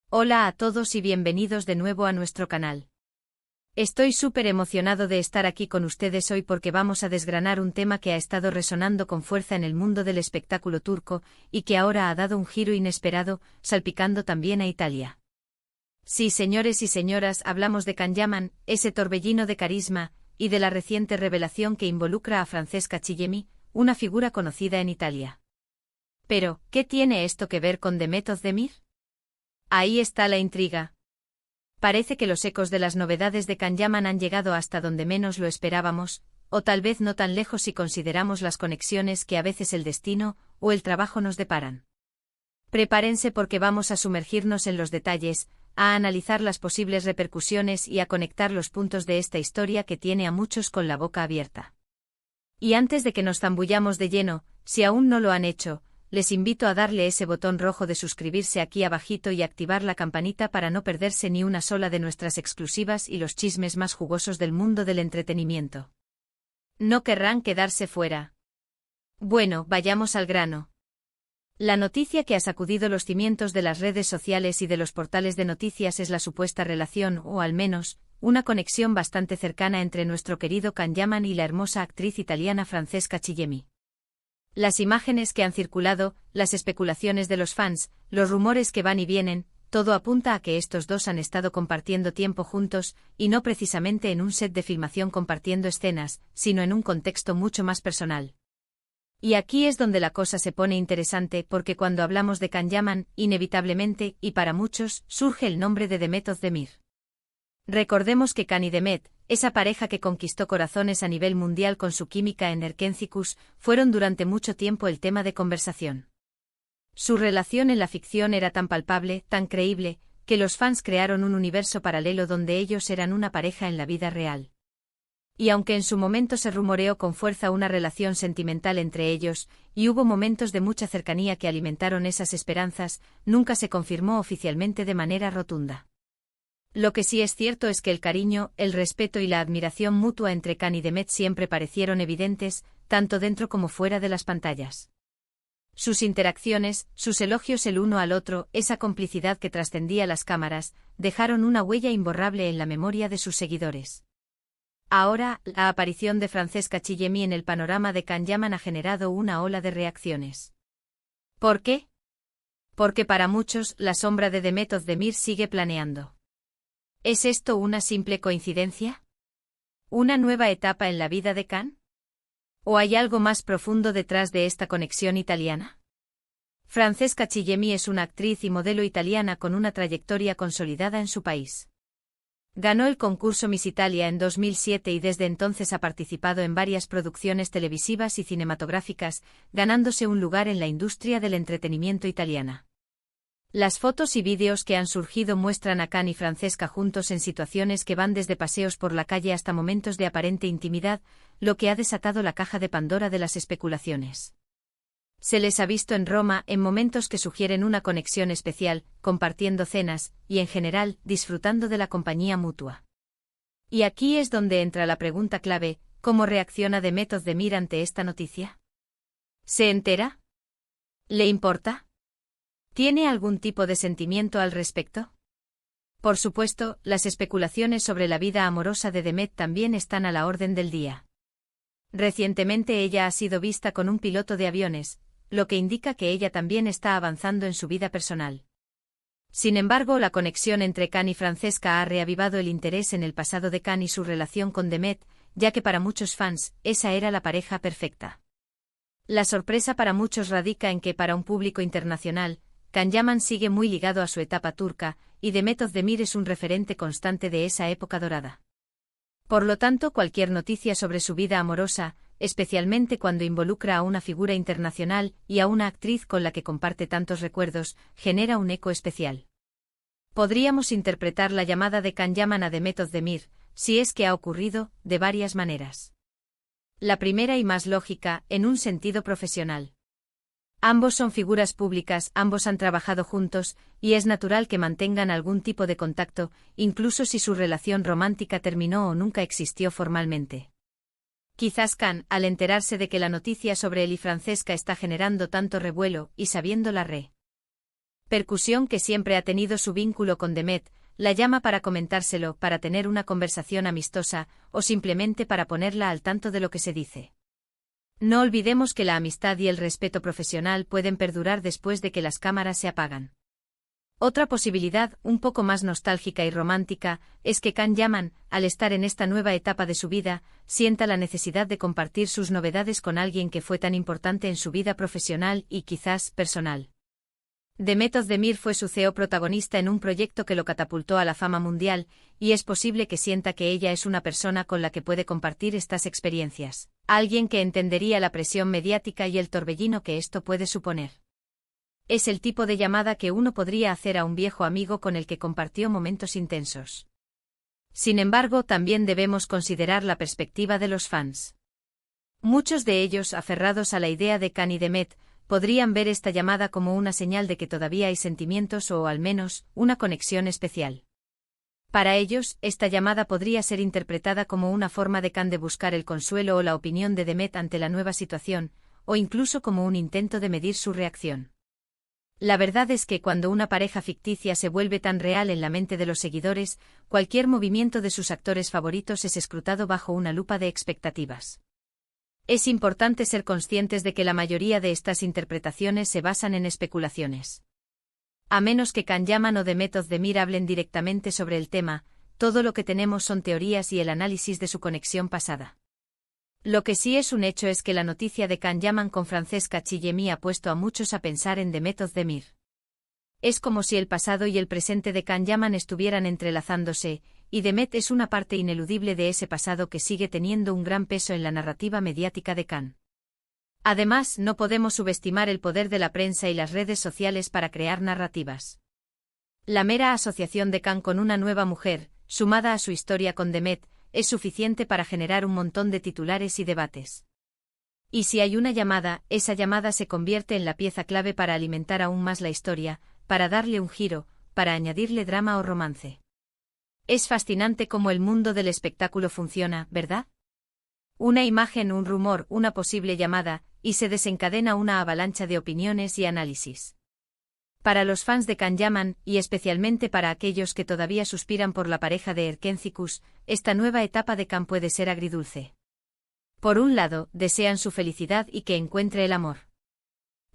Hola a todos y bienvenidos de nuevo a nuestro canal. Estoy súper emocionado de estar aquí con ustedes hoy porque vamos a desgranar un tema que ha estado resonando con fuerza en el mundo del espectáculo turco y que ahora ha dado un giro inesperado, salpicando también a Italia. Sí, señores y señoras, hablamos de Can Yaman, ese torbellino de carisma, y de la reciente revelación que involucra a Francesca Chillemi, una figura conocida en Italia. Pero, ¿qué tiene esto que ver con Demet Özdemir? Ahí está la intriga. Parece que los ecos de las novedades de Can Yaman han llegado hasta donde menos lo esperábamos, o tal vez no tan lejos si consideramos las conexiones que a veces el destino o el trabajo nos deparan. Prepárense porque vamos a sumergirnos en los detalles, a analizar las posibles repercusiones y a conectar los puntos de esta historia que tiene a muchos con la boca abierta. Y antes de que nos zambullamos de lleno, si aún no lo han hecho, les invito a darle ese botón rojo de suscribirse aquí abajito y activar la campanita para no perderse ni una sola de nuestras exclusivas y los chismes más jugosos del mundo del entretenimiento. No querrán quedarse fuera. Bueno, vayamos al grano. La noticia que ha sacudido los cimientos de las redes sociales y de los portales de noticias es la supuesta relación, o al menos, una conexión bastante cercana entre nuestro querido Can Yaman y la hermosa actriz italiana Francesca Chillemi. Las imágenes que han circulado, las especulaciones de los fans, los rumores que van y vienen, todo apunta a que estos dos han estado compartiendo tiempo juntos, y no precisamente en un set de filmación compartiendo escenas, sino en un contexto mucho más personal. Y aquí es donde la cosa se pone interesante porque cuando hablamos de Can Yaman, inevitablemente, y para muchos, surge el nombre de Demet Özdemir. Recordemos que Can y Demet, esa pareja que conquistó corazones a nivel mundial con su química en Erkenci, fueron durante mucho tiempo el tema de conversación. Su relación en la ficción era tan palpable, tan creíble, que los fans crearon un universo paralelo donde ellos eran una pareja en la vida real. Y aunque en su momento se rumoreó con fuerza una relación sentimental entre ellos, y hubo momentos de mucha cercanía que alimentaron esas esperanzas, nunca se confirmó oficialmente de manera rotunda. Lo que sí es cierto es que el cariño, el respeto y la admiración mutua entre Can y Demet siempre parecieron evidentes, tanto dentro como fuera de las pantallas. Sus interacciones, sus elogios el uno al otro, esa complicidad que trascendía las cámaras, dejaron una huella imborrable en la memoria de sus seguidores. Ahora, la aparición de Francesca Chillemi en el panorama de Can Yaman ha generado una ola de reacciones. ¿Por qué? Porque para muchos, la sombra de Demet Özdemir sigue planeando. ¿Es esto una simple coincidencia? ¿Una nueva etapa en la vida de Can? ¿O hay algo más profundo detrás de esta conexión italiana? Francesca Chillemi es una actriz y modelo italiana con una trayectoria consolidada en su país. Ganó el concurso Miss Italia en 2007 y desde entonces ha participado en varias producciones televisivas y cinematográficas, ganándose un lugar en la industria del entretenimiento italiana. Las fotos y vídeos que han surgido muestran a Can y Francesca juntos en situaciones que van desde paseos por la calle hasta momentos de aparente intimidad, lo que ha desatado la caja de Pandora de las especulaciones. Se les ha visto en Roma en momentos que sugieren una conexión especial, compartiendo cenas, y en general, disfrutando de la compañía mutua. Y aquí es donde entra la pregunta clave: ¿cómo reacciona Demet Özdemir ante esta noticia? ¿Se entera? ¿Le importa? ¿Tiene algún tipo de sentimiento al respecto? Por supuesto, las especulaciones sobre la vida amorosa de Demet también están a la orden del día. Recientemente ella ha sido vista con un piloto de aviones, lo que indica que ella también está avanzando en su vida personal. Sin embargo, la conexión entre Can y Francesca ha reavivado el interés en el pasado de Can y su relación con Demet, ya que para muchos fans, esa era la pareja perfecta. La sorpresa para muchos radica en que para un público internacional, Can Yaman sigue muy ligado a su etapa turca, y Demet Özdemir es un referente constante de esa época dorada. Por lo tanto, cualquier noticia sobre su vida amorosa, especialmente cuando involucra a una figura internacional y a una actriz con la que comparte tantos recuerdos, genera un eco especial. Podríamos interpretar la llamada de Can Yaman a Demet Özdemir, si es que ha ocurrido, de varias maneras. La primera y más lógica, en un sentido profesional. Ambos son figuras públicas, ambos han trabajado juntos, y es natural que mantengan algún tipo de contacto, incluso si su relación romántica terminó o nunca existió formalmente. Quizás Can, al enterarse de que la noticia sobre él y Francesca está generando tanto revuelo, y sabiendo la Percusión, que siempre ha tenido su vínculo con Demet, la llama para comentárselo, para tener una conversación amistosa, o simplemente para ponerla al tanto de lo que se dice. No olvidemos que la amistad y el respeto profesional pueden perdurar después de que las cámaras se apagan. Otra posibilidad, un poco más nostálgica y romántica, es que Can Yaman, al estar en esta nueva etapa de su vida, sienta la necesidad de compartir sus novedades con alguien que fue tan importante en su vida profesional y quizás personal. Demet Özdemir fue su CEO protagonista en un proyecto que lo catapultó a la fama mundial, y es posible que sienta que ella es una persona con la que puede compartir estas experiencias, alguien que entendería la presión mediática y el torbellino que esto puede suponer. Es el tipo de llamada que uno podría hacer a un viejo amigo con el que compartió momentos intensos. Sin embargo, también debemos considerar la perspectiva de los fans. Muchos de ellos, aferrados a la idea de Can y Demet, podrían ver esta llamada como una señal de que todavía hay sentimientos o, al menos, una conexión especial. Para ellos, esta llamada podría ser interpretada como una forma de Can de buscar el consuelo o la opinión de Demet ante la nueva situación, o incluso como un intento de medir su reacción. La verdad es que cuando una pareja ficticia se vuelve tan real en la mente de los seguidores, cualquier movimiento de sus actores favoritos es escrutado bajo una lupa de expectativas. Es importante ser conscientes de que la mayoría de estas interpretaciones se basan en especulaciones. A menos que Can Yaman o Demet Özdemir hablen directamente sobre el tema, todo lo que tenemos son teorías y el análisis de su conexión pasada. Lo que sí es un hecho es que la noticia de Can Yaman con Francesca Chillemi ha puesto a muchos a pensar en Demet Özdemir. Es como si el pasado y el presente de Can Yaman estuvieran entrelazándose, y Demet es una parte ineludible de ese pasado que sigue teniendo un gran peso en la narrativa mediática de Can. Además, no podemos subestimar el poder de la prensa y las redes sociales para crear narrativas. La mera asociación de Can con una nueva mujer, sumada a su historia con Demet, es suficiente para generar un montón de titulares y debates. Y si hay una llamada, esa llamada se convierte en la pieza clave para alimentar aún más la historia, para darle un giro, para añadirle drama o romance. Es fascinante cómo el mundo del espectáculo funciona, ¿verdad? Una imagen, un rumor, una posible llamada, y se desencadena una avalancha de opiniones y análisis. Para los fans de Can Yaman, y especialmente para aquellos que todavía suspiran por la pareja de Erkencikus, esta nueva etapa de Can puede ser agridulce. Por un lado, desean su felicidad y que encuentre el amor.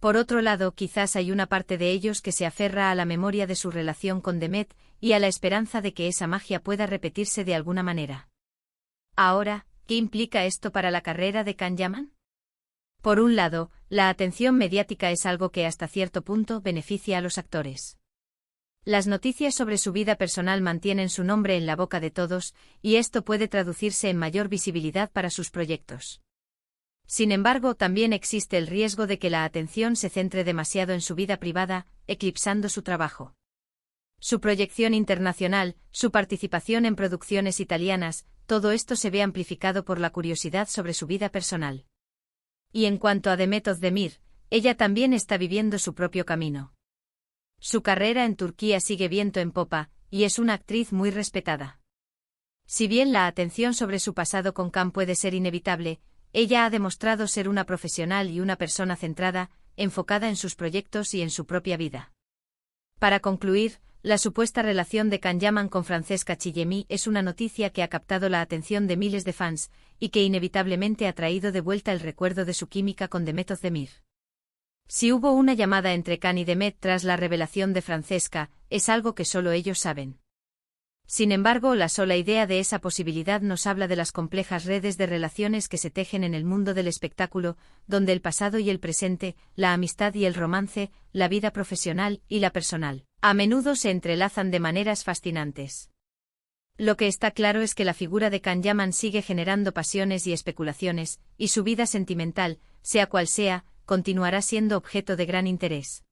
Por otro lado, quizás hay una parte de ellos que se aferra a la memoria de su relación con Demet, y a la esperanza de que esa magia pueda repetirse de alguna manera. Ahora, ¿qué implica esto para la carrera de Can Yaman? Por un lado, la atención mediática es algo que hasta cierto punto beneficia a los actores. Las noticias sobre su vida personal mantienen su nombre en la boca de todos, y esto puede traducirse en mayor visibilidad para sus proyectos. Sin embargo, también existe el riesgo de que la atención se centre demasiado en su vida privada, eclipsando su trabajo. Su proyección internacional, su participación en producciones italianas, todo esto se ve amplificado por la curiosidad sobre su vida personal. Y en cuanto a Demet Özdemir, ella también está viviendo su propio camino. Su carrera en Turquía sigue viento en popa, y es una actriz muy respetada. Si bien la atención sobre su pasado con Can puede ser inevitable, ella ha demostrado ser una profesional y una persona centrada, enfocada en sus proyectos y en su propia vida. Para concluir, la supuesta relación de Can Yaman con Francesca Chillemi es una noticia que ha captado la atención de miles de fans, y que inevitablemente ha traído de vuelta el recuerdo de su química con Demet Özdemir. Si hubo una llamada entre Can y Demet tras la revelación de Francesca, es algo que solo ellos saben. Sin embargo, la sola idea de esa posibilidad nos habla de las complejas redes de relaciones que se tejen en el mundo del espectáculo, donde el pasado y el presente, la amistad y el romance, la vida profesional y la personal, a menudo se entrelazan de maneras fascinantes. Lo que está claro es que la figura de Can Yaman sigue generando pasiones y especulaciones, y su vida sentimental, sea cual sea, continuará siendo objeto de gran interés.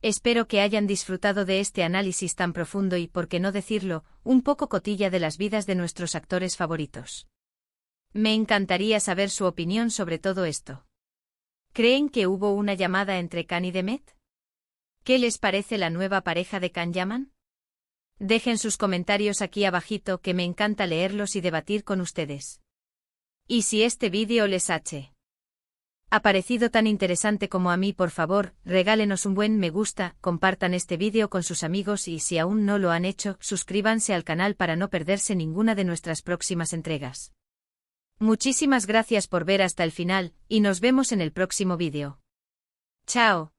Espero que hayan disfrutado de este análisis tan profundo y, por qué no decirlo, un poco cotilla de las vidas de nuestros actores favoritos. Me encantaría saber su opinión sobre todo esto. ¿Creen que hubo una llamada entre Can y Demet? ¿Qué les parece la nueva pareja de Can Yaman? Dejen sus comentarios aquí abajito, que me encanta leerlos y debatir con ustedes. Y si este vídeo les ha ha parecido tan interesante como a mí, por favor, regálenos un buen me gusta, compartan este vídeo con sus amigos y si aún no lo han hecho, suscríbanse al canal para no perderse ninguna de nuestras próximas entregas. Muchísimas gracias por ver hasta el final, y nos vemos en el próximo vídeo. ¡Chao!